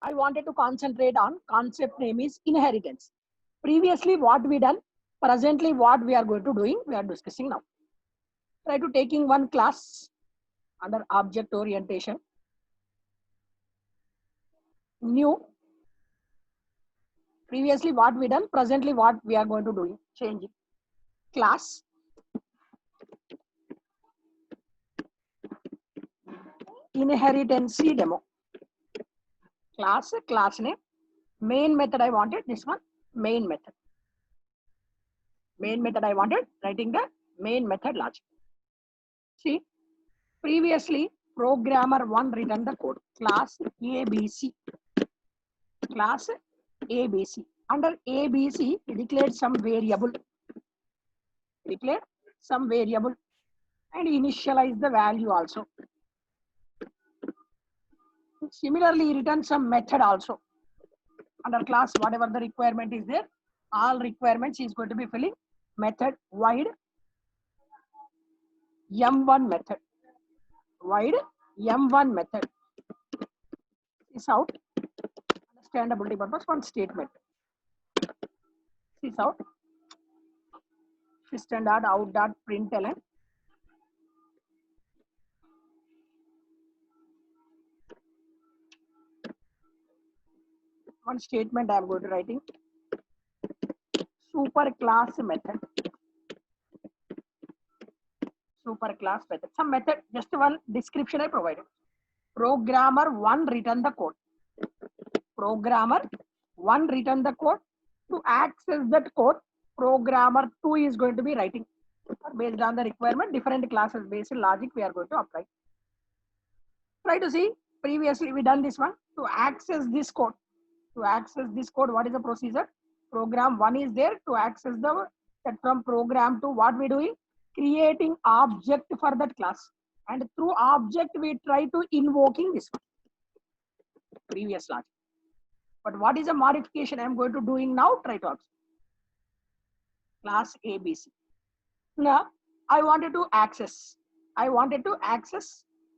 I wanted to concentrate on concept name is inheritance. Previously, what we done, presently what we are going to doing, we are discussing now. Try to taking one class under object orientation. New. Previously what we done, presently what we are going to do, changing. Class. Inheritancy demo. Class name. Main method I wanted, this one, main method. Main method I wanted, writing the main method logic. See, previously programmer 1 written the code, class ABC. Class ABC. Under ABC, he declared some variable. Declared some variable and initialize the value also. Similarly, return some method also. Under class, whatever the requirement is there, all requirements is going to be filling method void M1 method. Void M1 method. This out. Understandability purpose, one statement. This out. Standard out dot println. One statement I am going to writing. Super class method. Super class method. Some method, just one description I provided. Programmer 1 written the code. Programmer 1 written the code. To access that code, programmer 2 is going to be writing. Based on the requirement, different classes based logic we are going to apply. Try to see, previously we done this one. To access this code, what is the procedure? Program 1 is there. To access the that from program 2, what we doing? Creating object for that class, and through object we try to invoking this one. Previous logic. But what is the modification I am going to doing now? Try to observe. Class ABC. Now I wanted to access.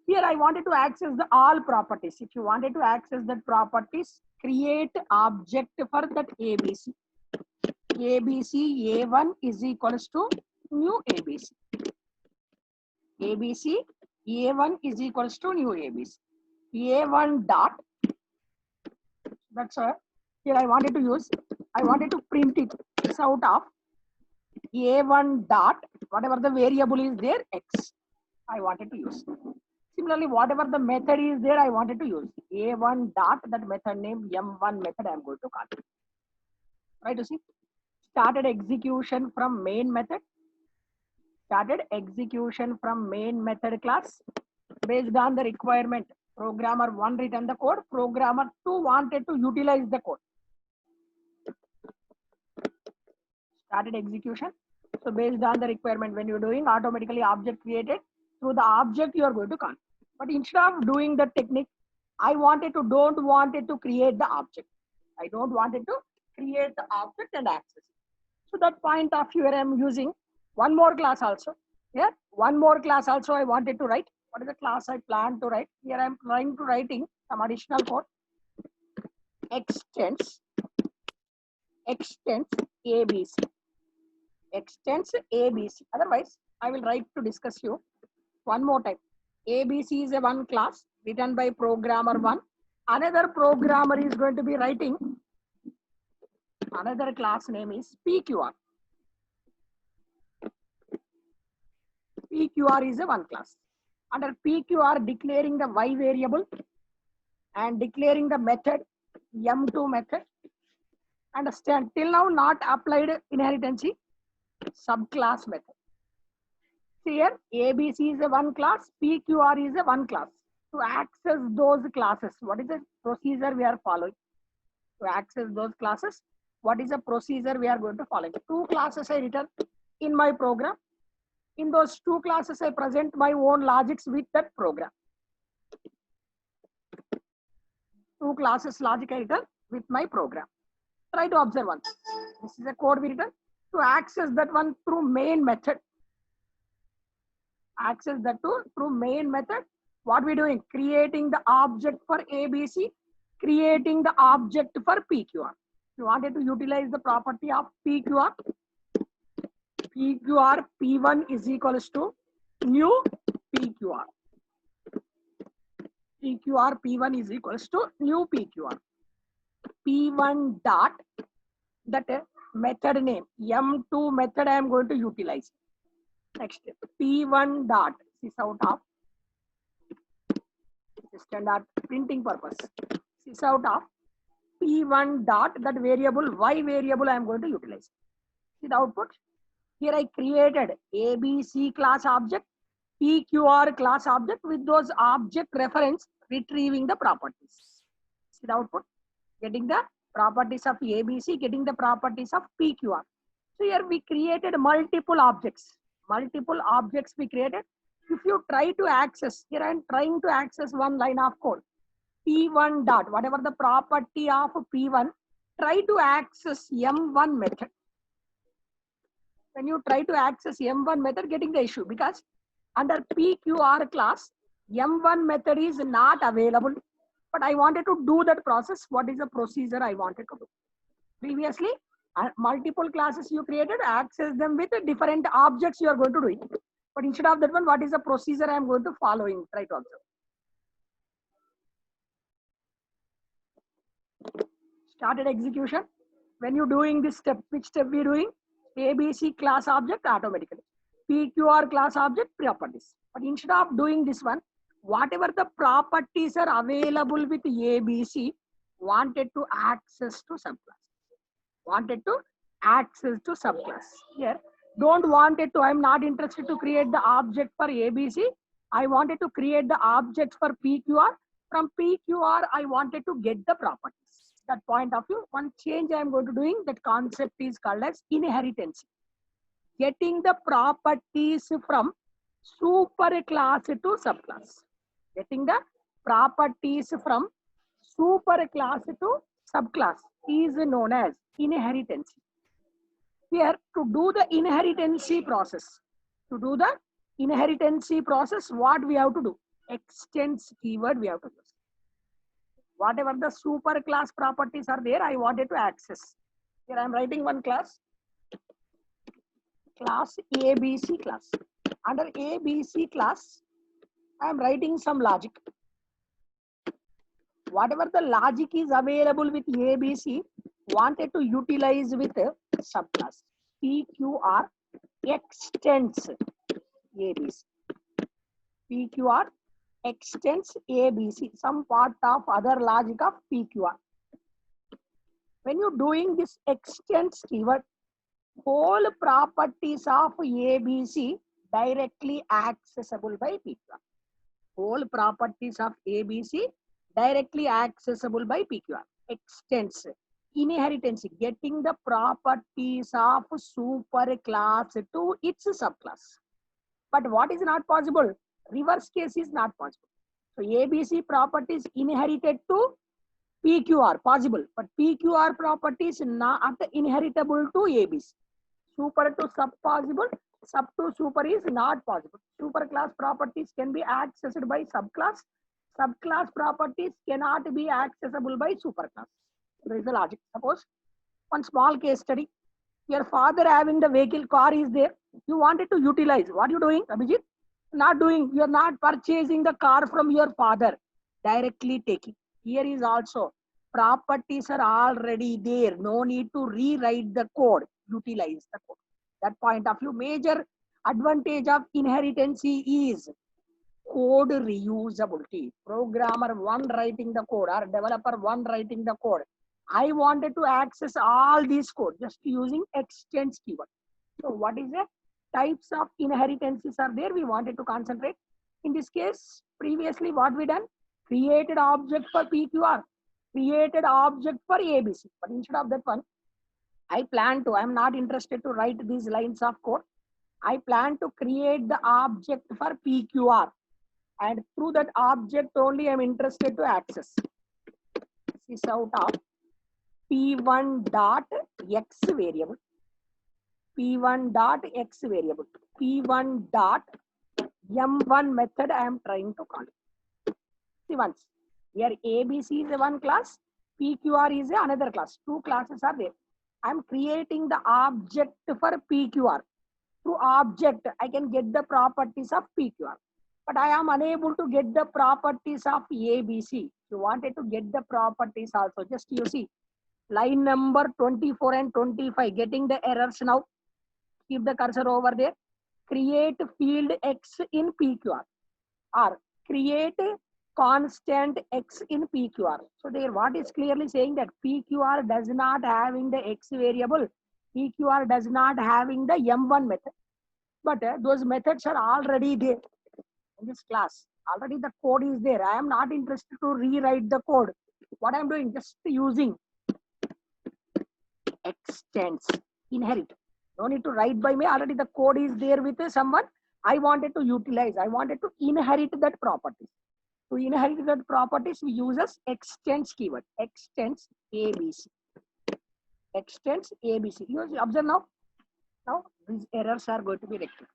Here I wanted to access the all properties. If you wanted to access that properties, create object for that ABC. ABC A1 is equals to new ABC. ABC A1 is equals to new ABC. A1 dot. That's here I wanted to print it. It's out of A1 dot, whatever the variable is there, X. I wanted to use. Similarly, whatever the method is there, I wanted to use. A1 dot, that method name M1 method I am going to call. Right to see. Started execution from main method. Class based on the requirement. Programmer 1 written the code. Programmer 2 wanted to utilize the code. Started execution. So based on the requirement, when you're doing, automatically object created. Through the object you are going to call. But instead of doing the technique, I don't wanted to create the object. I don't wanted to create the object and access it. So that point of view, I am using one more class also. Yeah, one more class also I wanted to write. What is the class I plan to write? Here I am trying to writing some additional code. Extends ABC. Extends ABC. Otherwise, I will write to discuss you one more time. ABC is a one class written by programmer 1. Another programmer is going to be writing. Another class name is PQR. PQR is a one class. Under PQR, declaring the Y variable and declaring the method M2 method. Understand, till now not applied inheritance subclass method. Here ABC is a one class, PQR is a one class. To access those classes, what is the procedure we are following? To access those classes, what is the procedure we are going to follow? Two classes I written in my program. In those two classes, I present my own logics with that program. Two classes logic I written with my program. Try to observe one. This is a code we written. To access that one through main method. Access that through main method. What we doing? Creating the object for ABC. creating the object for PQR. You wanted to utilize the property of PQR. PQR P1 is equals to new PQR. PQR P1 is equals to new PQR. P1 dot, that method name M2 method I am going to utilize. Next, P1 dot is out of standard printing purpose. Is out of P1 dot, that variable Y variable I am going to utilize. See the output. Here I created ABC class object, PQR class object with those object reference retrieving the properties. See the output. Getting the properties of ABC, getting the properties of PQR. So here we created multiple objects. Multiple objects we created. If you try to access, here I am trying to access one line of code. P1 dot, whatever the property of P1, try to access M1 method. When you try to access M1 method, getting the issue because under PQR class, M1 method is not available. But I wanted to do that process. What is the procedure I wanted to do? Previously, multiple classes you created, access them with different objects you are going to do it. But instead of that one, what is the procedure I am going to follow in? Try to observe. Started execution. When you doing this step, which step we doing? ABC class object automatically. PQR class object properties. But instead of doing this one, whatever the properties are available with ABC, wanted to access to subclass. Wanted to access to subclass. Here, don't wanted to, I'm not interested to create the object for ABC. I wanted to create the object for PQR. From PQR, I wanted to get the properties. That point of view, one change I am going to doing, that concept is called as inheritance. Getting the properties from superclass to subclass. Getting the properties from superclass to subclass is known as inheritance. Here, to do the inheritance process, what we have to do? Extends keyword we have to use. Whatever the superclass properties are there, I wanted to access. Here I am writing one class ABC class. Under ABC class, I am writing some logic. Whatever the logic is available with ABC, wanted to utilize with subclass. PQR extends ABC. PQR extends ABC, some part of other logic of PQR. When you're doing this extends keyword, whole properties of ABC directly accessible by PQR. Whole properties of ABC directly accessible by PQR. Extends inheritance, getting the properties of superclass to its subclass. But what is not possible? Reverse case is not possible. So ABC properties inherited to PQR possible, but PQR properties not inheritable to ABC. Super to sub possible, sub to super is not possible. Superclass properties can be accessed by subclass. Subclass properties cannot be accessible by superclass. There is a logic. Suppose one small case study. Your father having the vehicle, car is there. You wanted to utilize. What are you doing, Abhijit? Not doing. You are not purchasing the car from your father. Directly taking. Here is also properties are already there. No need to rewrite the code. Utilize the code. That point of view, major advantage of inheritance is code reusability. Programmer one writing the code or developer one writing the code. I wanted to access all these code just using extends keyword. So what is the types of inheritances are there? We wanted to concentrate. In this case, previously what we done? Created object for PQR, created object for ABC. But instead of that one, I plan to, I'm not interested to write these lines of code. I plan to create the object for PQR. And through that object only I'm interested to access. This is out of P1 dot X variable. P1 dot X variable. P1 dot M1 method I am trying to call. See once. Here ABC is a one class, PQR is a another class. Two classes are there. I am creating the object for PQR. Through object, I can get the properties of PQR. But I am unable to get the properties of ABC. If you wanted to get the properties also, just you see line number 24 and 25, getting the errors now. Keep the cursor over there. Create field X in PQR or create constant X in PQR. So there what is clearly saying that PQR does not having the X variable. PQR does not having the M1 method. But those methods are already there in this class. Already the code is there. I am not interested to rewrite the code. What I am doing, just using extends, inherit. No need to write by me. Already the code is there with someone. I wanted to utilize. I wanted to inherit that property. To inherit that properties, we use as extends keyword. Extends ABC. Extends ABC. You observe now. Now these errors are going to be rectified.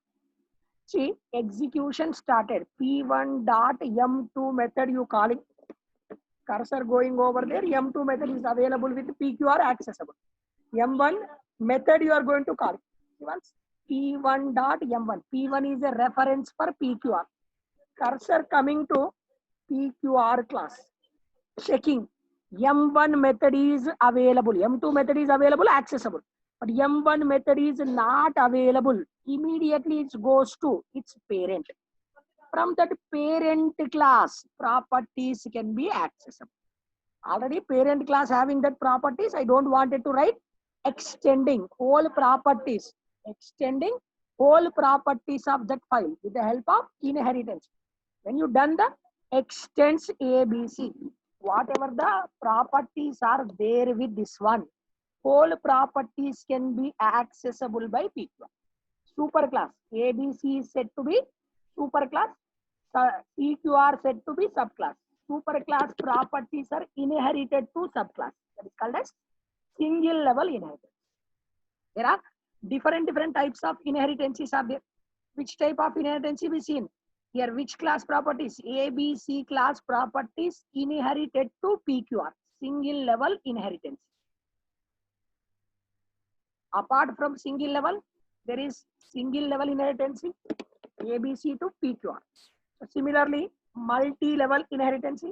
See, execution started. P1 dot M2 method you calling. Cursor going over there. M2 method is available with PQR accessible. M1 method you are going to call. Once P1 dot M1. P1 is a reference for PQR. Cursor coming to PQR class. Checking. M1 method is available. M2 method is available, accessible. But M1 method is not available. Immediately it goes to its parent. From that parent class, properties can be accessible. Already parent class having that properties, I don't want it to write extending whole properties. Extending whole properties of that file with the help of inheritance. When you done the extends ABC, whatever the properties are there with this one, whole properties can be accessible by PQR. Super class ABC is said to be super class. PQR said to be subclass. Super class properties are inherited to subclass. That is called as single level inheritance. There are different types of inheritances are there. Which type of inheritance we seen? Here, which class properties? ABC class properties inherited to PQR. Single level inheritance. Apart from single level, there is single level inheritance ABC to PQR. So similarly, multi-level inheritance,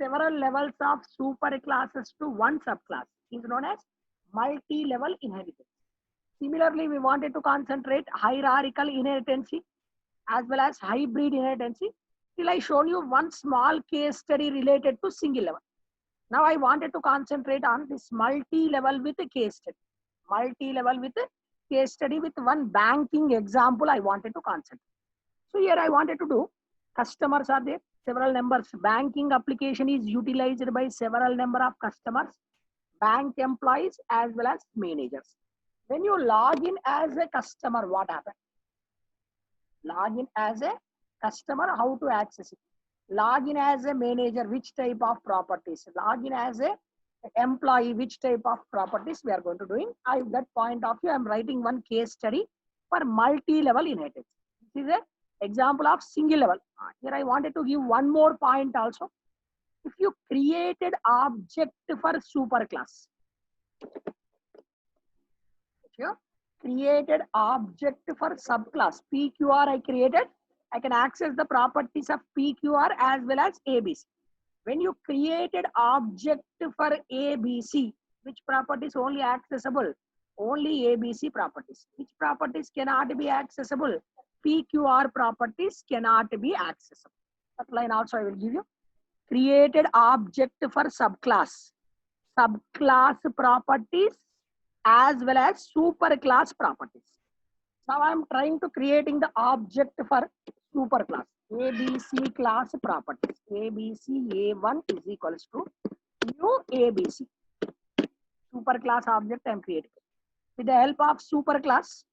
several levels of super classes to one subclass is known as multi-level inheritance. Similarly, we wanted to concentrate hierarchical inheritance as well as hybrid inheritance. Till I shown you one small case study related to single level. Now I wanted to concentrate on this multi-level with a case study. Multi-level with a case study with one banking example I wanted to concentrate. So here I wanted to do customers are there, several numbers. Banking application is utilized by several number of customers, bank employees as well as managers. When you log in as a customer, what happens? Log in as a customer, how to access it? Log in as a manager, which type of properties? Log in as a employee, which type of properties we are going to doing? At that point of view, I am writing one case study for multi-level inheritance. This is a example of single level. Here I wanted to give one more point also. If you created object for superclass, if you created object for subclass, PQR I created, I can access the properties of PQR as well as ABC. When you created object for ABC, which properties only accessible? Only ABC properties. Which properties cannot be accessible? PQR properties cannot be accessible. That line also I will give you. Created object for subclass. Subclass properties as well as superclass properties. Now I am trying to creating the object for superclass. ABC class properties. ABC A1 is equals to new ABC. Superclass object I am creating. With the help of superclass,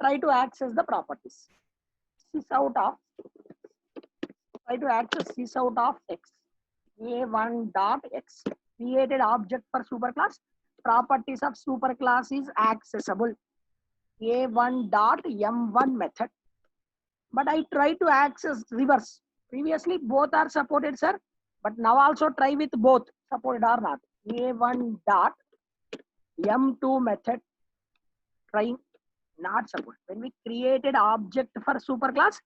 try to access the properties. Try to access sys out of X. A1 dot X. Created object for superclass. Properties of superclass is accessible. A1 dot M1 method. But I try to access reverse. Previously both are supported, sir, but now also try with both supported or not. A1 dot M2 method trying not supported. When we created object for superclass,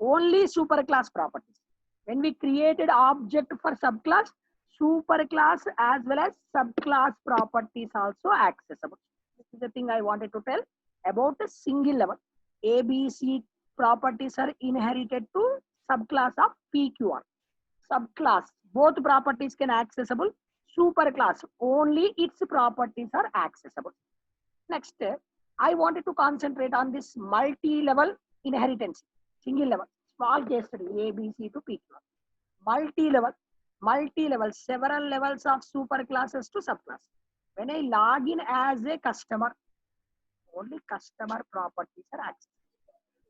only superclass properties. When we created object for subclass, superclass as well as subclass properties also accessible. This is the thing I wanted to tell about a single level. ABC properties are inherited to subclass of PQR. Subclass, both properties can accessible. Superclass, only its properties are accessible. Next, I wanted to concentrate on this multi-level inheritance, single level, small case study, A, B, C to P. Multi-level, several levels of superclasses to subclass. When I log in as a customer, only customer properties are accessed.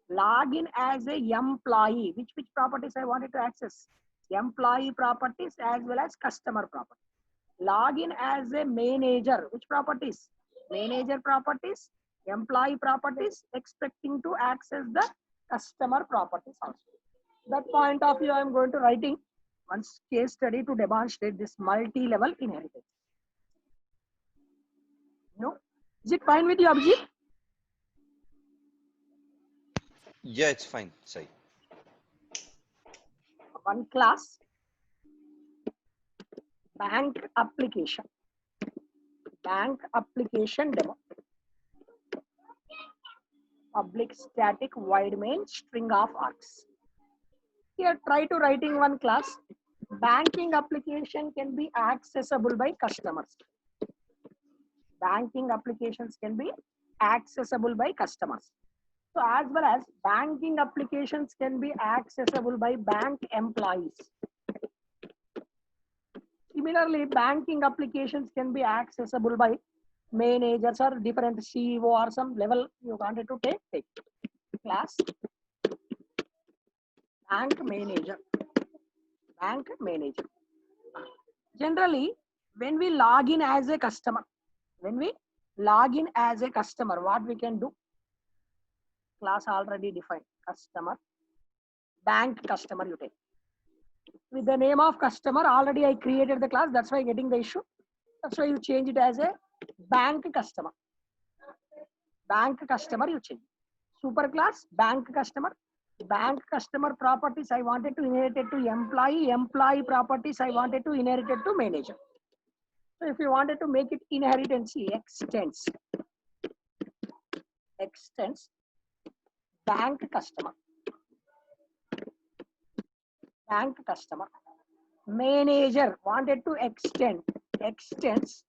Log in as a employee, which properties I wanted to access? Employee properties as well as customer properties. Log in as a manager, which properties? Manager properties, employee properties, expecting to access the customer properties also. That point of view, I am going to writing one case study to demonstrate this multi-level inheritance. No, is it fine with you, Abhijit? Yeah, it's fine. Sorry. One class, bank application demo. Public static void main string of args. Here try to writing one class. Banking application can be accessible by customers. Banking applications can be accessible by customers. So as well as banking applications can be accessible by bank employees. Similarly, banking applications can be accessible by managers or different CEO or some level you wanted to take. Class bank manager. Generally, when we log in as a customer, what we can do? Class already defined. Customer, bank customer you take. With the name of customer, already I created the class. That's why getting the issue. That's why you change it as a bank customer. Bank customer you change. Superclass, bank customer. Bank customer properties I wanted to inherit it to employee. Employee properties I wanted to inherit it to manager. So if you wanted to make it inheritance, extends bank customer. Manager wanted to extends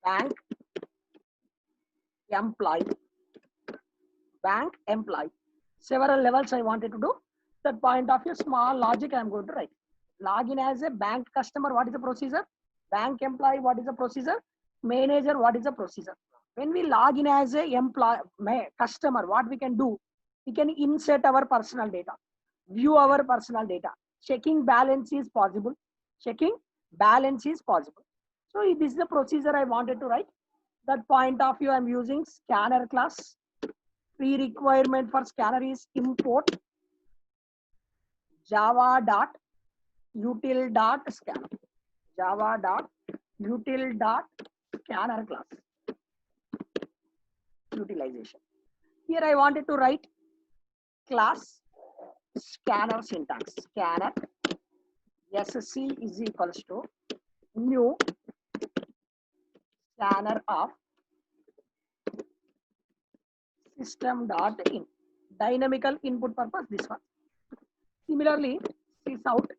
bank employee. Several levels I wanted to do. That point of view, small logic I am going to write. Login as a bank customer, what is the procedure? Bank employee, what is the procedure? Manager, what is the procedure? When we log in as a customer, what we can do? We can insert our personal data, view our personal data. Checking balance is possible. So this is the procedure I wanted to write. That point of view, I am using scanner class. Pre-requirement for scanner is import java.util.scanner. Java.util.scanner class. Utilization. Here I wanted to write class scanner syntax. Scanner sc is equals to new scanner of system.in. Dynamical input purpose, this one. Similarly, sysout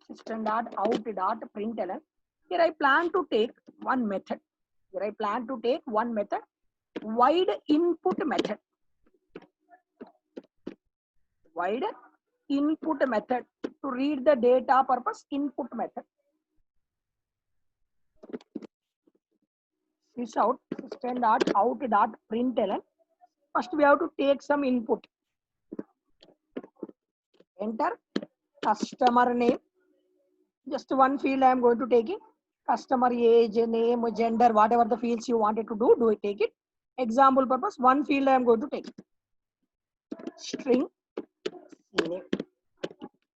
system.out.println. Here I plan to take one method. Void input method. To read the data purpose input method. Sysout system.out.println. First we have to take some input. Enter customer name. Just one field I am going to take it. Customer age, name, gender, whatever the fields you wanted to do it, take it. Example purpose, one field I am going to take it. String Name.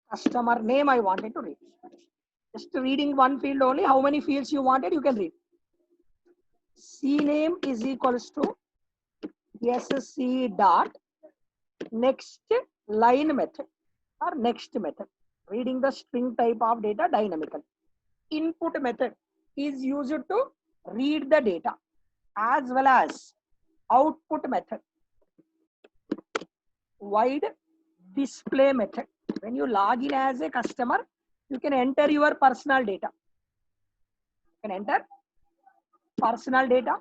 Customer name I wanted to read. Just reading one field only. How many fields you wanted, you can read. C name is equals to SC dot next line method or next method. Reading the string type of data dynamically. Input method is used to read the data as well as output method. Wide display method. When you log in as a customer, you can enter your personal data. You can enter personal data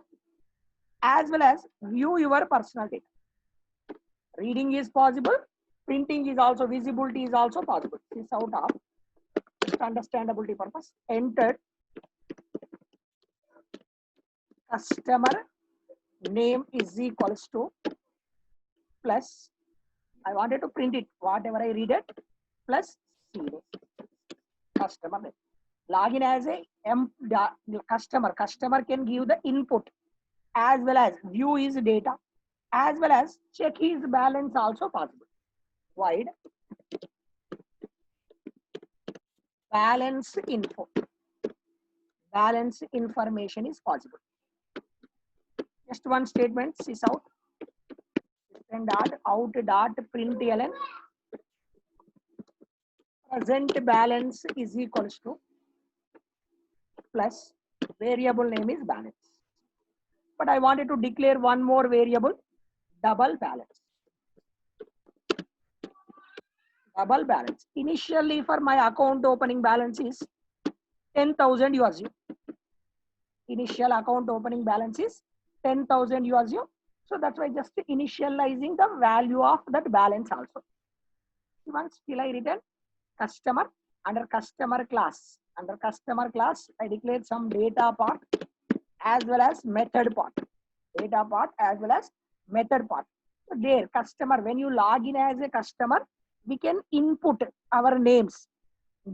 as well as view your personal data. Reading is possible, printing is also, visibility is also possible. This out of just understandability purpose. Entered customer name is equals to plus, I wanted to print it, whatever I read it, plus C name, customer name. Login as a customer. Customer can give the input as well as view his data as well as check his balance also possible. Wide balance info. Balance information is possible. Just one statement is out. System dot out dot println present balance is equals to plus variable name is balance. But I wanted to declare one more variable, double balance. Double balance. Initially for my account opening balance is 10,000 USD. Initial account opening balance is 10,000 USD. So that's why just initializing the value of that balance also. Once still I written customer under customer class. Under customer class, I declared some data part as well as method part. Data part as well as method part. So there, customer, when you log in as a customer, we can input our names,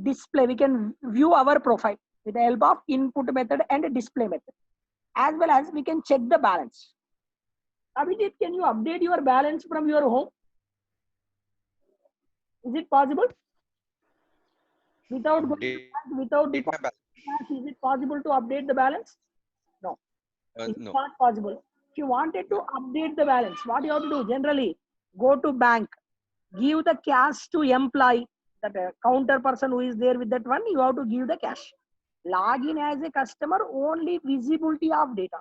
display, we can view our profile with the help of input method and display method. As well as we can check the balance. Abhijit, can you update your balance from your home? Is it possible? Without going to bank, without Update my deposit, is it possible to update the balance? No, it's no. not possible. If you wanted to update the balance, what you have to do? Generally, go to bank, give the cash to employee, that counter person who is there with that one, you have to give the cash. Log in as a customer, only visibility of data.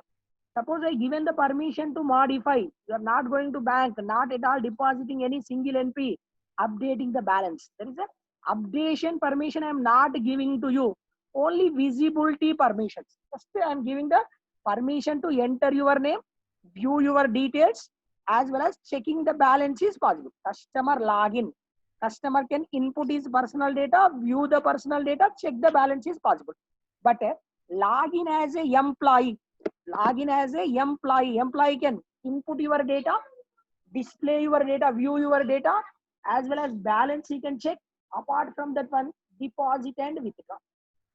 Suppose I given the permission to modify, you are not going to bank, not at all depositing any single NP, updating the balance. There is a updation permission I am not giving to you. Only visibility permissions. Just I am giving the permission to enter your name, view your details, as well as checking the balance is possible. Customer login. Customer can input his personal data, view the personal data, check the balance is possible. But login as a employee, login as a employee can input your data, display your data, view your data, as well as balance he can check. Apart from that one, deposit and withdraw.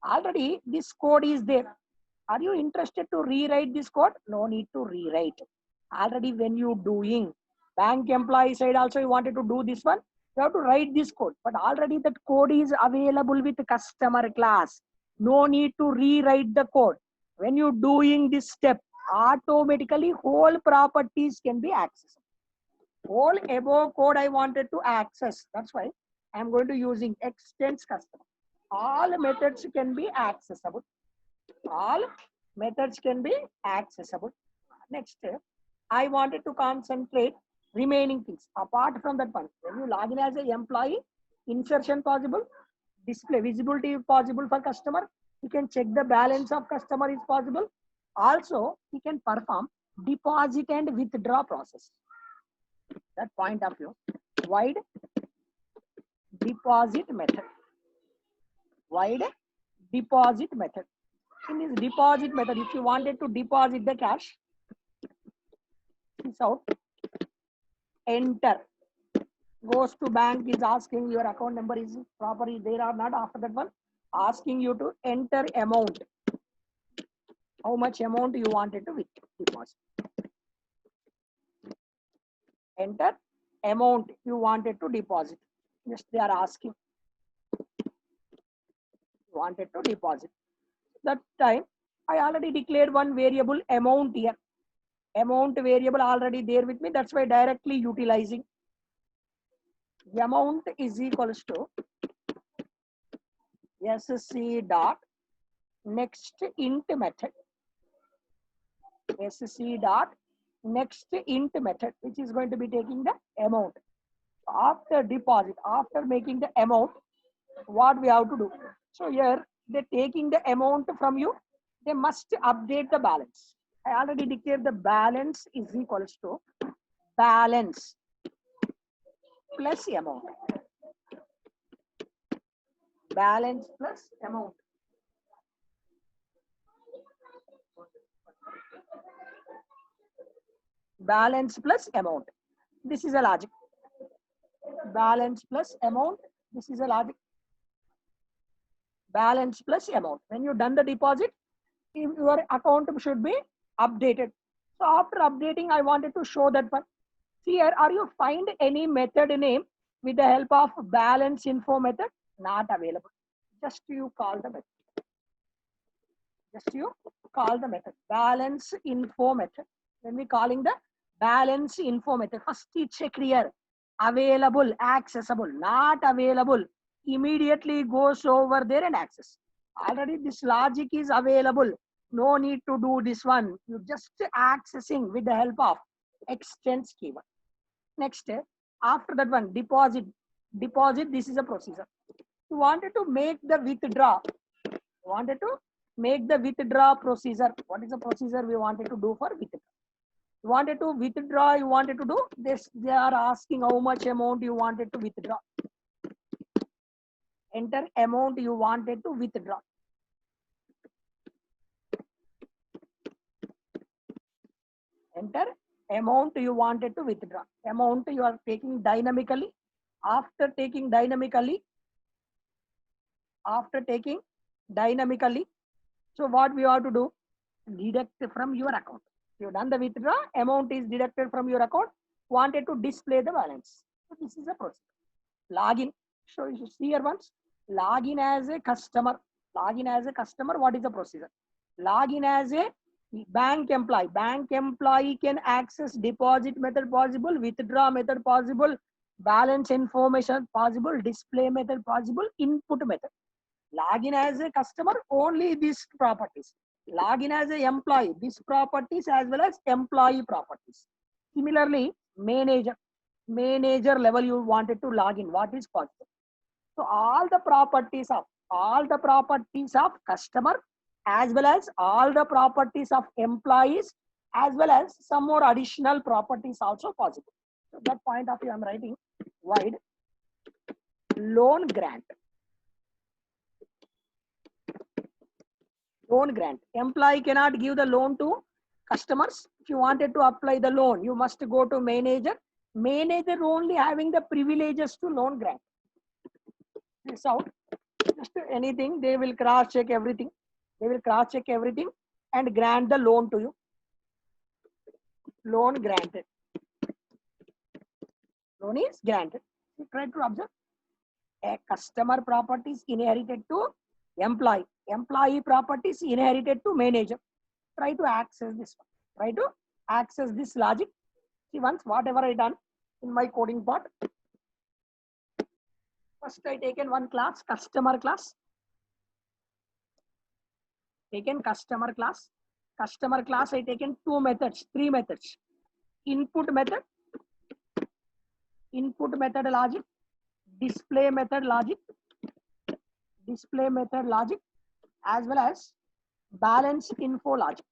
Already this code is there. Are you interested to rewrite this code? No need to rewrite. Already when you doing bank employee side also you wanted to do this one, you have to write this code. But already that code is available with customer class. No need to rewrite the code. When you doing this step, automatically whole properties can be accessed. Whole above code I wanted to access. That's why I am going to using extends customer. All methods can be accessible. All methods can be accessible. Next step, I wanted to concentrate remaining things. Apart from that one, when you log in as an employee, insertion possible, display visibility possible for customer. You can check the balance of customer is possible. Also, you can perform deposit and withdraw process. That point of view, wide deposit method. Wide deposit method. In this deposit method, if you wanted to deposit the cash, this out, enter, goes to bank, is asking your account number is proper, is there or not. After that one, asking you to enter amount, how much amount you wanted to deposit. Enter amount you wanted to deposit. Just they are asking, wanted to deposit. That time I already declared one variable amount here. Amount variable already there with me. That's why directly utilizing. The amount is equals to SC dot next int method. SC dot next int method, which is going to be taking the amount. After deposit, after making the amount, what we have to do? So here they're taking the amount from you. They must update the balance. I already declared the balance is equals to balance plus amount. Balance plus amount. Balance plus amount. This is a logic. Balance plus amount. This is a logic. Balance plus amount. When you done the deposit, your account should be updated. So after updating, I wanted to show that one. Here, are you find any method name with the help of balance info method? Not available. Just you call the method. Just you call the method balance info method. When we calling the balance info method, first you check here available, accessible, not available. Immediately goes over there and access. Already this logic is available. No need to do this one. You just accessing with the help of extends keyword. Next, after that one, deposit. Deposit, this is a procedure. You wanted to make the withdraw. Wanted to make the withdraw procedure. What is the procedure we wanted to do for withdraw? You wanted to withdraw, you wanted to do this. They are asking how much amount you wanted to withdraw. Enter amount you wanted to withdraw. Enter amount you wanted to withdraw. Amount you are taking dynamically. After taking dynamically, so what we have to do? Deduct from your account. You done the withdraw, amount is deducted from your account. Wanted to display the balance. So this is a process. Login. So you see here once. Login as a customer. Login as a customer. What is the procedure? Login as a bank employee. Bank employee can access deposit method possible, withdraw method possible, balance information possible, display method possible, input method. Login as a customer, only these properties. Login as a employee, these properties as well as employee properties. Similarly, manager level you wanted to log in, what is possible? So all the properties of customer as well as all the properties of employees as well as some more additional properties also possible. So that point of view I'm writing void loan grant. Loan grant. Employee cannot give the loan to customers. If you wanted to apply the loan, you must go to manager. Manager only having the privileges to loan grant. This out. Just anything, they will cross check everything. They will cross check everything and grant the loan to you. Loan granted. Loan is granted. You try to observe. A customer property is inherited to employee. Employee property is inherited to manager. Try to access this one. Try to access this logic. See once whatever I done in my coding part. First I taken one class, customer class. Taken customer class. Customer class I taken three methods. Input method logic, display method logic, as well as balance info logic.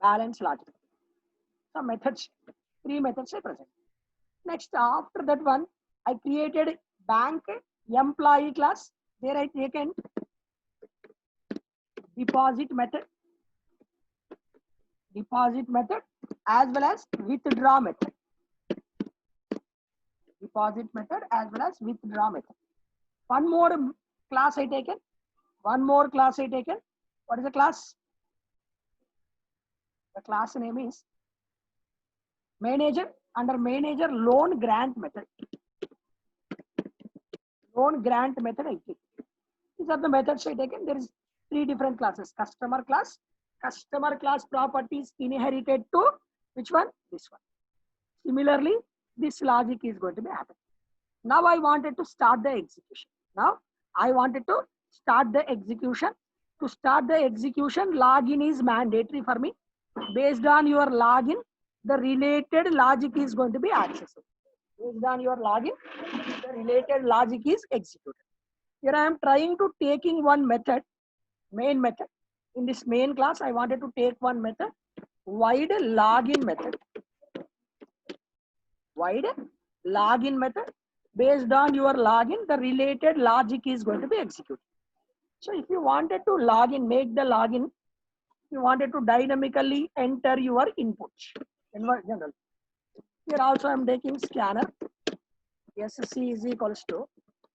Balance logic. Some methods, three methods I present. Next, after that one, I created bank employee class. There I taken deposit method as well as withdraw method. Deposit method as well as withdraw method. One more class I taken. What is the class? The class name is Manager, under manager, loan grant method. Loan grant method I take. These are the methods I taken. There is 3 different classes. Customer class. Customer class properties inherited to which one? This one. Similarly, this logic is going to be happening. Now I wanted to start the execution. Now I wanted to start the execution. To start the execution, login is mandatory for me. Based on your login, the related logic is going to be accessible. Based on your login, the related logic is executed. Here I am trying to taking one method, main method. In this main class, I wanted to take one method, void login method. Void login method. Based on your login, the related logic is going to be executed. So if you wanted to login, make the login, you wanted to dynamically enter your input. In general. Here also I am taking scanner. SC is equals to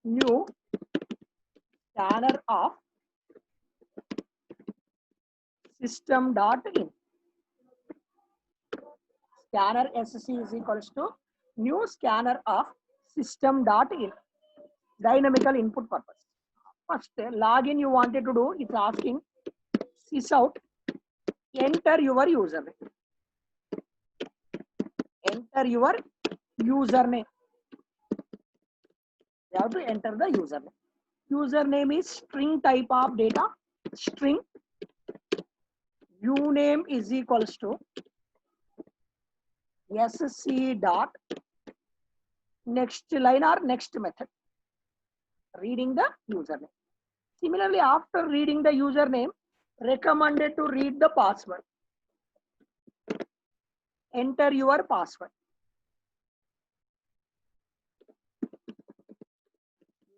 new scanner of system.in. Scanner SC is equals to new scanner of system.in. Dynamical input purpose. First, login you wanted to do, it's asking sysout, enter your username. Enter your username. You have to enter the username. Username is string type of data. String. Uname is equals to SC dot next line or next method. Reading the username. Similarly, after reading the username, recommended to read the password. Enter your password.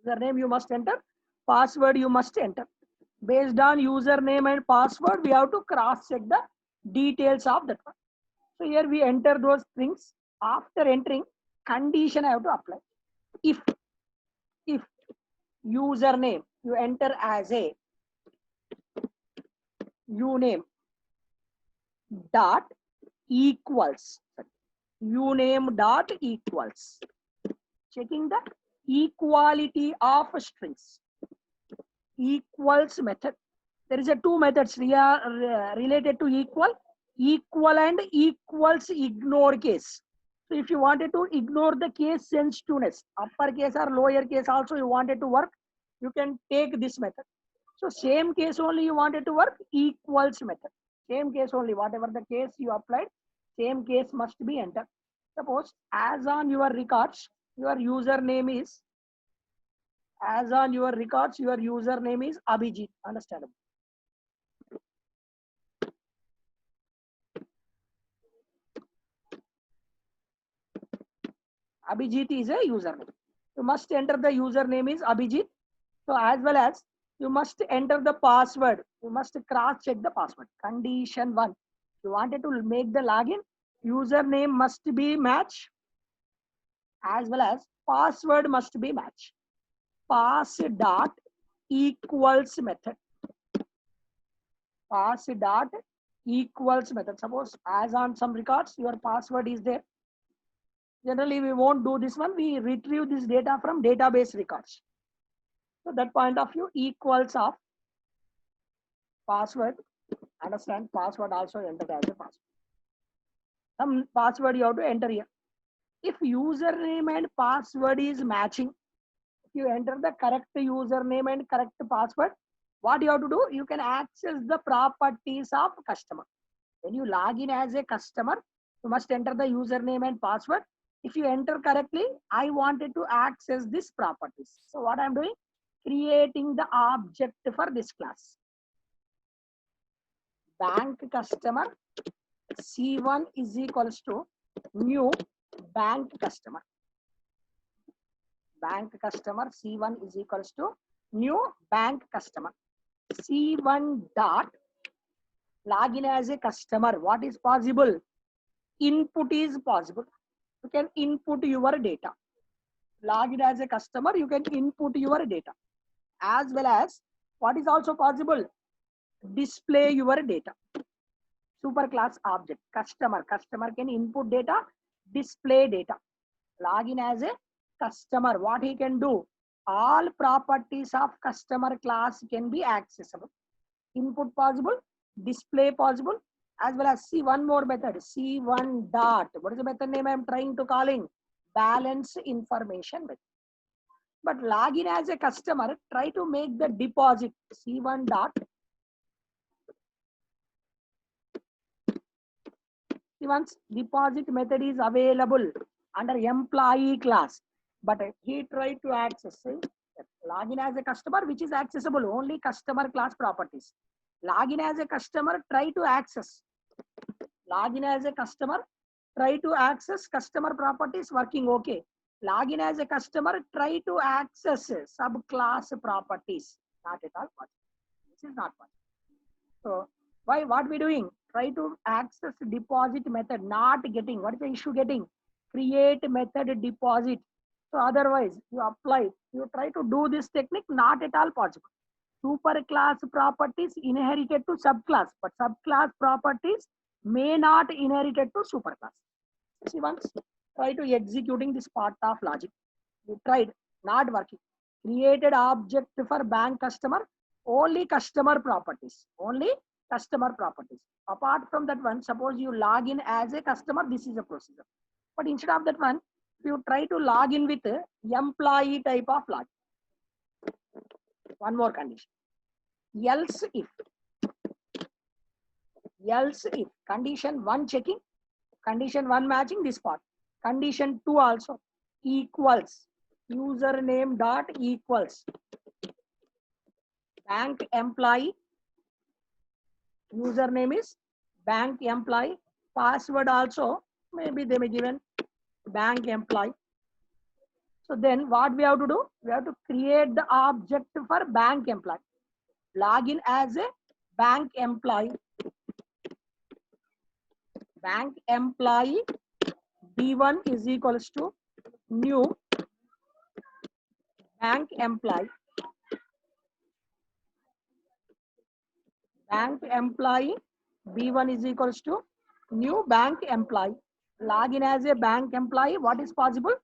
Username you must enter. Password you must enter. Based on username and password, we have to cross check the details of that one. So here we enter those things. After entering, condition I have to apply. If username you enter as a uname dot equals, uname dot equals, checking the equality of strings. Equals method. There is a 2 methods related to equal and equals ignore case. So if you wanted to ignore the case sensitiveness, upper case or lower case also you wanted to work, you can take this method. So same case only you wanted to work, equals method. Same case only, whatever the case you applied, same case must be entered. Suppose as on your records, your username is, as on your records, your username is Abhijit. Understandable. Abhijit is a username. You must enter the username is Abhijit. So as well as you must enter the password. You must cross check the password. Condition 1. You wanted to make the login. Username must be match. As well as password must be match. Pass dot equals method. Pass dot equals method. Suppose as on some records, your password is there. Generally, we won't do this one. We retrieve this data from database records. So that point of view, equals of password. Understand, password also entered as a password. Some password you have to enter here. If username and password is matching, if you enter the correct username and correct password, what you have to do? You can access the properties of customer. When you log in as a customer, you must enter the username and password. If you enter correctly, I wanted to access this properties. So what I'm doing? Creating the object for this class. Bank customer C1 is equals to new bank customer. Bank customer C1 is equals to new bank customer. C1 dot login as a customer. What is possible? Input is possible. You can input your data. Login as a customer, you can input your data. As well as what is also possible? Display your data. Superclass object. Customer can input data display data. Login as a customer. What he can do? All properties of customer class can be accessible. Input possible, display possible, as well as see one more method, C1 dot. What is the method name I am trying to calling? Balance information method. But login as a customer, try to make the deposit, C1 dot. Once deposit method is available under employee class, but he tried to access login as a customer, which is accessible only customer class properties. Login as a customer, try to access. Login as a customer, try to access customer properties working okay. Login as a customer, try to access subclass properties. Not at all possible. This is not possible. So why what we doing? Try to access deposit method, not getting. What is the issue getting? Create method deposit. So otherwise you apply, you try to do this technique, not at all possible. Superclass properties inherited to subclass, but subclass properties may not inherited to superclass. See, once try to executing this part of logic. You tried, not working. Created object for bank customer, only customer properties. Only customer properties. Apart from that one, suppose you log in as a customer, this is a procedure. But instead of that one, you try to log in with employee type of log. One more condition. Else if condition 1 checking, condition 1 matching this part, condition 2 also equals username dot equals bank employee, username is bank employee, password also maybe they may given bank employee. So then what we have to do? We have to create the object for bank employee. Login as a bank employee. Bank employee B1 is equals to new bank employee. Bank employee B1 is equals to new bank employee. Login as a bank employee. What is possible?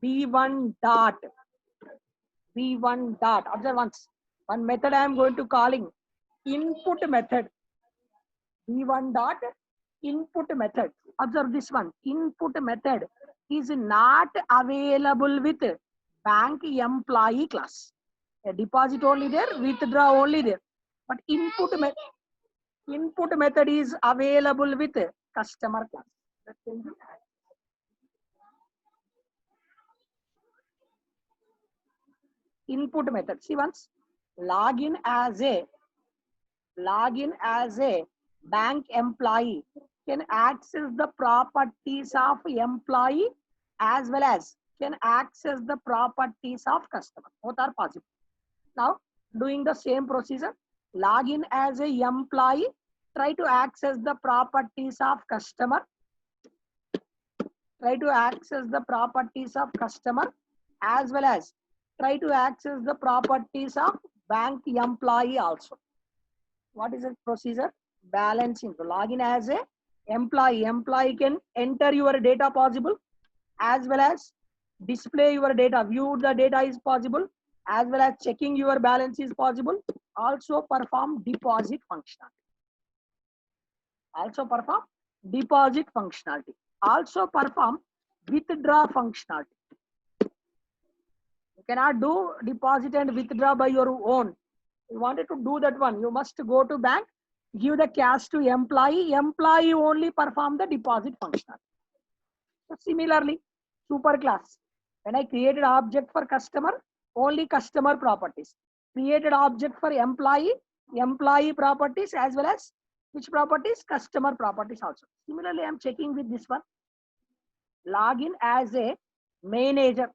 B1 dot. B1 dot. Observe once. One method I am going to calling input method. B1 dot input method. Observe this one. Input method is not available with bank employee class. A deposit only there, withdraw only there. But input method is available with customer class. That can be added. Input method. See once. Login as a bank employee can access the properties of employee as well as can access the properties of customer. Both are possible. Now doing the same procedure. Login as a employee, try to access the properties of customer. Try to access the properties of customer as well as try to access the properties of bank employee also. What is the procedure? Balancing. So login as a employee. Employee can enter your data possible as well as display your data. View the data is possible as well as checking your balance is possible. Also perform deposit functionality. Also perform deposit functionality. Also perform withdraw functionality. You cannot do deposit and withdraw by your own. You wanted to do that one, you must go to bank, give the cash to employee. Employee only perform the deposit functionality. So similarly, superclass. When I created object for customer, only customer properties. Created object for employee, employee properties as well as which properties? Customer properties also. Similarly, I am checking with this one. Login as a manager.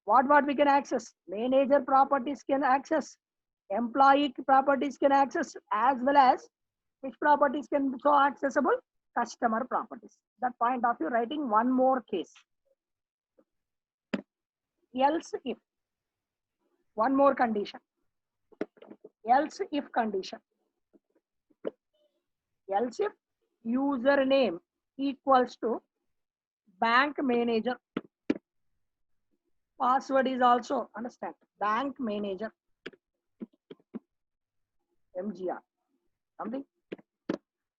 What we can access? Manager properties can access. Employee properties can access as well as which properties can be so accessible? Customer properties. That point of view, writing one more case. Else if. One more condition. Else if condition. Else if username equals to bank manager. Password is also, understand, bank manager, MGR, something,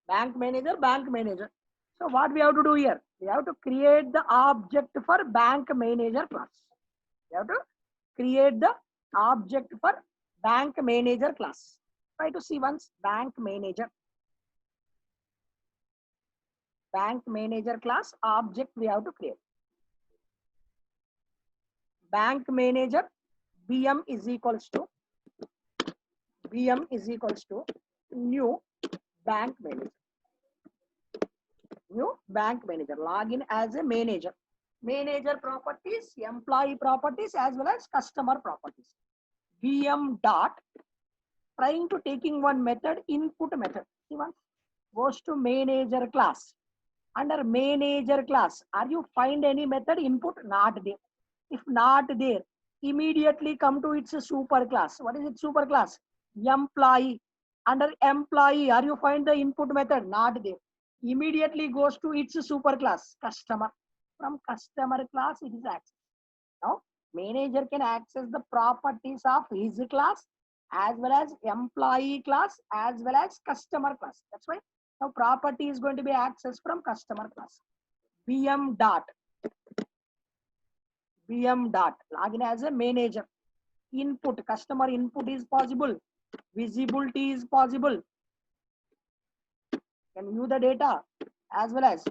bank manager. So what we have to do here? We have to create the object for bank manager class. We have to create the object for bank manager class. Try to see once, bank manager class object we have to create. Bank manager BM is equals to new bank manager. New bank manager. Login as a manager. Manager properties, employee properties, as well as customer properties. BM dot, trying to taking one method, input method. See once, goes to manager class. Under manager class, are you find any method input? Not there. If not there, immediately come to its super class. What is it? Super class? Employee. Under employee, are you find the input method? Not there. Immediately goes to its super class, customer. From customer class, it is access. Now, manager can access the properties of his class as well as employee class as well as customer class. That's why now property is going to be accessed from customer class. BM dot login as a manager. Input, customer input is possible. Visibility is possible. Can view the data as well as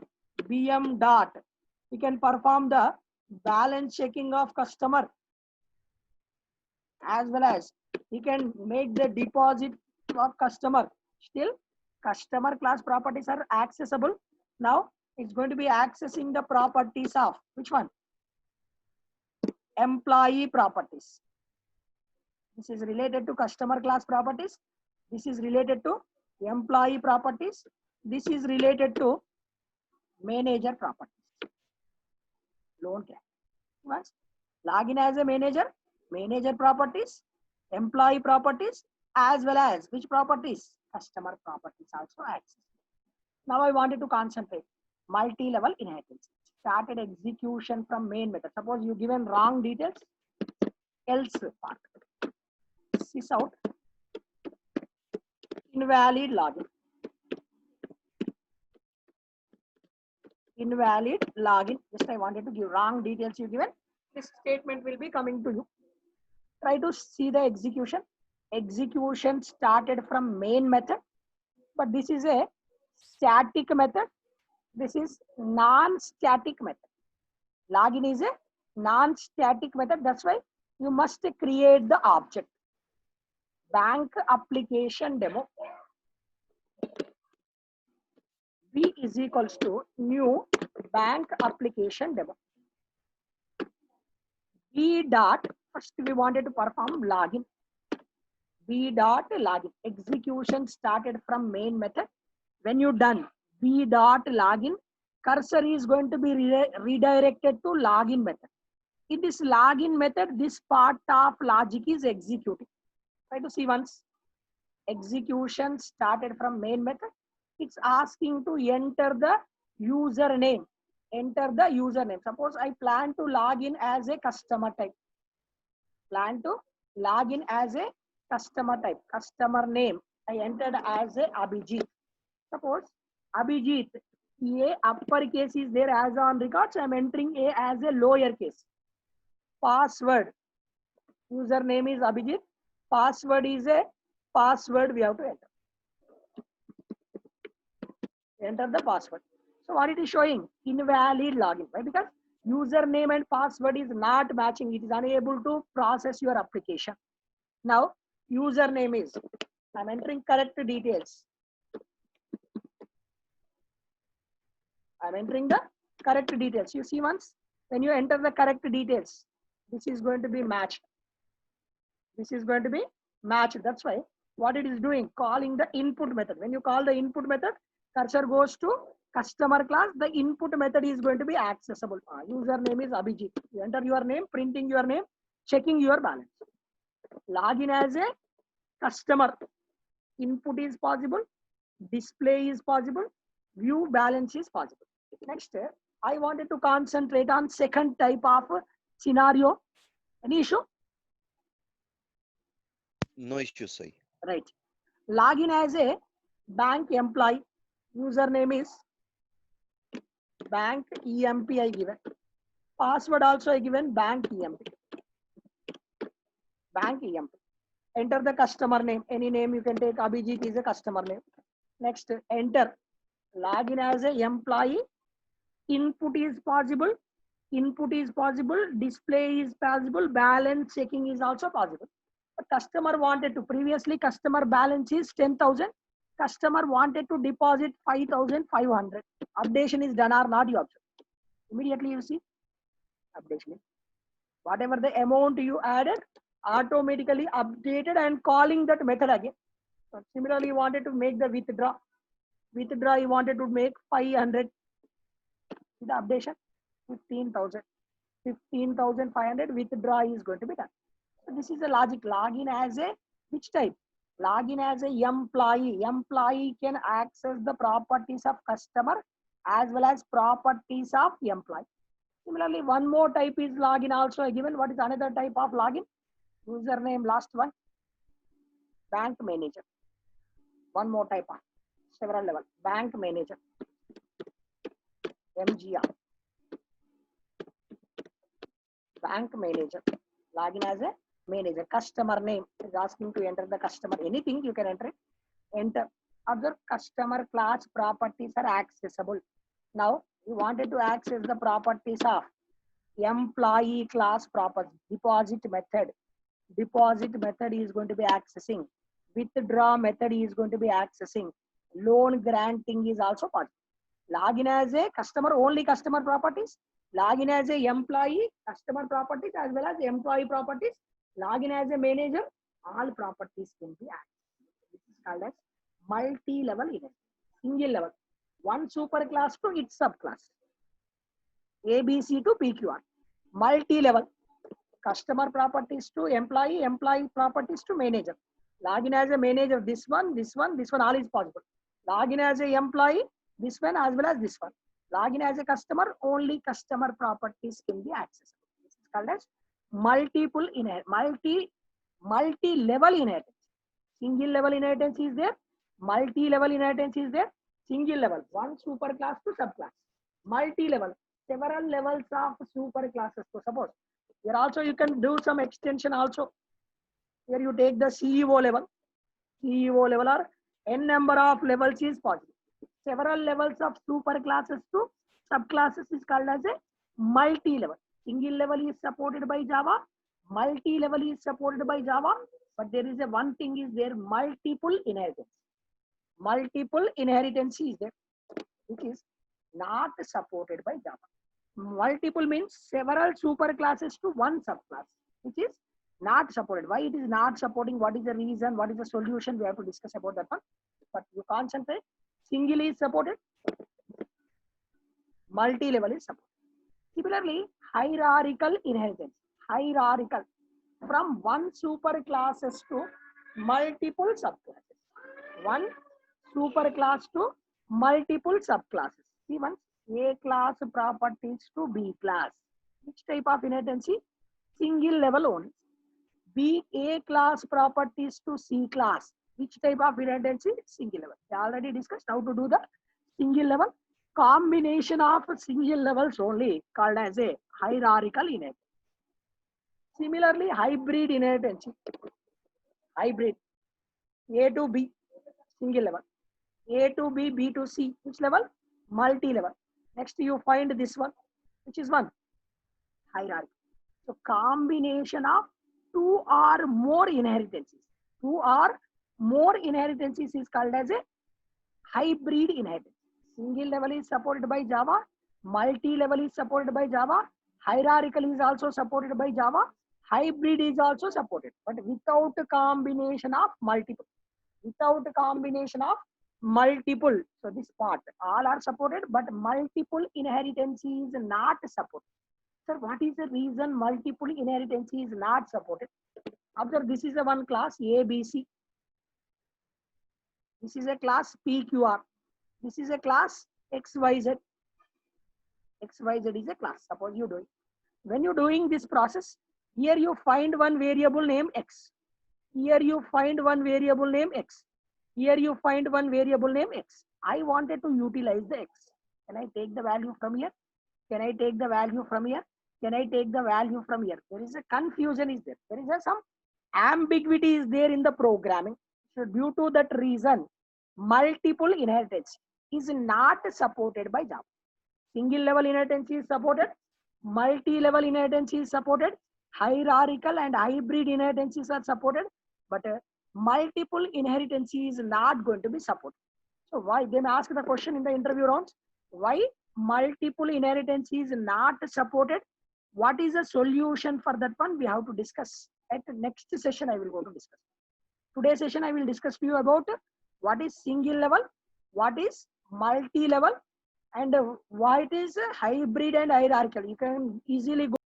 BM dot. You can perform the balance checking of customer as well as you can make the deposit of customer. Still, customer class properties are accessible. Now it's going to be accessing the properties of which one? Employee properties. This is related to customer class properties. This is related to employee properties. This is related to manager properties. Loan cap. Once login as a manager properties, employee properties, as well as which properties? Customer properties also access. Now I wanted to concentrate multi-level inheritance. Started execution from main method. Suppose you given wrong details, else part. Sys out invalid login. Invalid login. Just I wanted to give wrong details you given. This statement will be coming to you. Try to see the execution. Execution started from main method, but this is a static method. This is non-static method. Login is a non-static method. That's why you must create the object. Bank application demo. B is equals to new bank application demo. B dot, first we wanted to perform login. B dot login. Execution started from main method. When you done B dot login, cursor is going to be redirected to login method. In this login method, this part of logic is executing. Try to see once. Execution started from main method. It's asking to enter the username. Enter the username. Suppose I plan to log in as a customer type. Plan to log in as a customer type. Customer name I entered as a Abhijit. Suppose Abhijit, A uppercase is there as on records. I'm entering A as a lowercase. Password. Username is Abhijit. Password is a password we have to enter. Enter the password. So what it is showing? Invalid login. Why? Because username and password is not matching. It is unable to process your application. Now username is, I'm entering correct details. I'm entering the correct details. You see once, when you enter the correct details, this is going to be matched. This is going to be matched. That's why what it is doing, calling the input method. When you call the input method, cursor goes to customer class. The input method is going to be accessible. Username is Abhijit. You enter your name, printing your name, checking your balance. Login as a customer. Input is possible. Display is possible. View balance is possible. Next, I wanted to concentrate on second type of scenario. Any issue? No issue, Sai. Right. Login as a bank employee. Username is bank EMP I given. Password also I given bank EMP. Bank EMP. Enter the customer name. Any name you can take. Abhijit is a customer name. Next, enter. Login as a employee. Input is possible. Input is possible. Display is possible. Balance checking is also possible. The customer wanted to previously customer balance is 10,000. Customer wanted to deposit 5,500. Updation is done or not, you observe. Immediately you see updation. Whatever the amount you added, automatically updated and calling that method again. So similarly, you wanted to make the withdraw. Withdraw, you wanted to make 500. The updation 15,000. 15,500 withdraw is going to be done. So this is a logic. Login as a which type? Login as a employee. Employee can access the properties of customer as well as properties of employee. Similarly, one more type is login also given. What is another type of login? Username, last one. Bank manager. One more type of several level. Bank manager. MGR. Bank manager. Login as a manager. Customer name is asking to enter the customer. Anything you can enter it. Enter. Other customer class properties are accessible. Now you wanted to access the properties of employee class property. Deposit method. Deposit method is going to be accessing. Withdraw method is going to be accessing. Loan granting is also possible. Login as a customer, only customer properties. Login as a employee, customer properties as well as employee properties. Login as a manager, all properties can be accessed. This is called as multi-level event. Single level. One superclass to its subclass. ABC to PQR. Multi-level. Customer properties to employee, employee properties to manager. Login as a manager, this one, all is possible. Login as a employee, this one as well as this one. Login as a customer, only customer properties can be accessible. This is called as multi-level inheritance. Single level inheritance is there, multi-level inheritance is there, single level, one superclass to subclass. Multi-level, several levels of superclasses. So suppose here also you can do some extension also. Here you take the CEO level. CEO level or n number of levels is possible. Several levels of superclasses to subclasses is called as a multi-level. Single level is supported by Java. Multi-level is supported by Java. But there is a one thing is there, multiple inheritance. Multiple inheritance is there, which is not supported by Java. Multiple means several superclasses to one subclass, which is not supported. Why it is not supporting? What is the reason? What is the solution? We have to discuss about that one. But you concentrate. Single is supported. Multi-level is supported. Similarly, hierarchical inheritance. Hierarchical. From one superclasses to multiple subclasses. One superclass to multiple subclasses. See once. A class properties to B class. Which type of inheritance? Single level only. B A class properties to C class. Which type of inheritance? Single level. We already discussed how to do the single level. Combination of single levels only called as a hierarchical inheritance. Similarly, hybrid inheritance. Hybrid. A to B, single level. A to B, B to C. Which level? Multi-level. Next, you find this one, which is one. Hierarchy. So, combination of two or more inheritances. Two or more inheritances is called as a hybrid inheritance. Single level is supported by Java. Multi-level is supported by Java. Hierarchical is also supported by Java. Hybrid is also supported, but without a combination of multiple. Without a combination of multiple. So this part, all are supported, but multiple inheritance is not supported. Sir, what is the reason multiple inheritance is not supported? Observe, this is a one class ABC. This is a class PQR. This is a class XYZ. XYZ is a class. Suppose you're doing. When you're doing this process, here you find one variable name X. Here you find one variable name X. Here you find one variable name X. I wanted to utilize the X. Can I take the value from here? Can I take the value from here? Can I take the value from here? There is a confusion is there. There is some ambiguity is there in the programming. So due to that reason, multiple inheritance is not supported by Java. Single level inheritance is supported. Multi-level inheritance is supported. Hierarchical and hybrid inheritances are supported. But multiple inheritance is not going to be supported. So why? They may ask the question in the interview rounds. Why multiple inheritance is not supported? What is the solution for that one? We have to discuss. At the next session, I will go to discuss. Today's session, I will discuss to you about what is single level, what is multi-level, and what is hybrid and hierarchical. You can easily